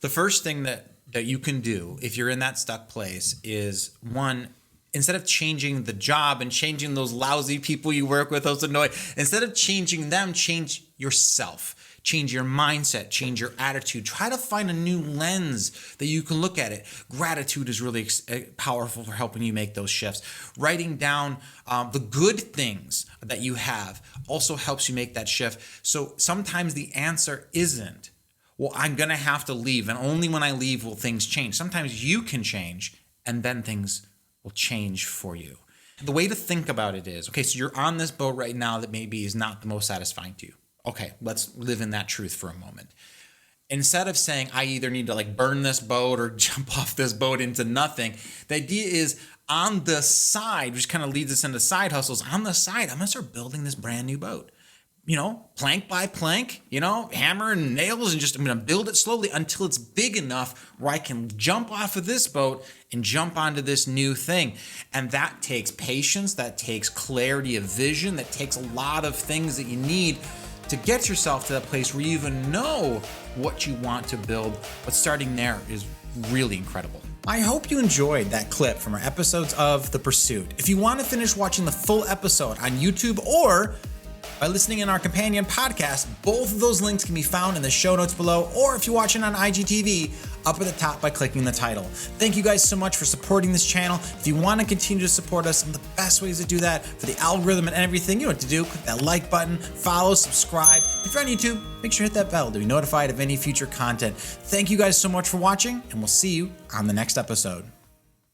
The first thing that you can do if you're in that stuck place is, one, instead of changing the job and changing those lousy people you work with, those annoying, instead of changing them, change yourself. Change your mindset, change your attitude. Try to find a new lens that you can look at it. Gratitude is really powerful for helping you make those shifts. Writing down the good things that you have also helps you make that shift. So sometimes the answer isn't, well, I'm going to have to leave, and only when I leave will things change. Sometimes you can change, and then things will change for you. The way to think about it is, okay, so you're on this boat right now that maybe is not the most satisfying to you. Okay, let's live in that truth for a moment. Instead of saying, I either need to burn this boat or jump off this boat into nothing, the idea is on the side, which kind of leads us into side hustles. On the side, I'm going to start building this brand new boat. Plank by plank, hammer and nails, and I'm going to build it slowly until it's big enough where I can jump off of this boat and jump onto this new thing. And that takes patience, that takes clarity of vision, that takes a lot of things that you need to get yourself to that place where you even know what you want to build. But starting there is really incredible. I hope you enjoyed that clip from our episodes of The Pursuit. If you want to finish watching the full episode on YouTube or by listening in our companion podcast, both of those links can be found in the show notes below, or if you're watching on IGTV, up at the top by clicking the title. Thank you guys so much for supporting this channel. If you want to continue to support us, and the best ways to do that for the algorithm and everything, you know what to do. Click that like button, follow, subscribe. If you're on YouTube, make sure to hit that bell to be notified of any future content. Thank you guys so much for watching, and we'll see you on the next episode.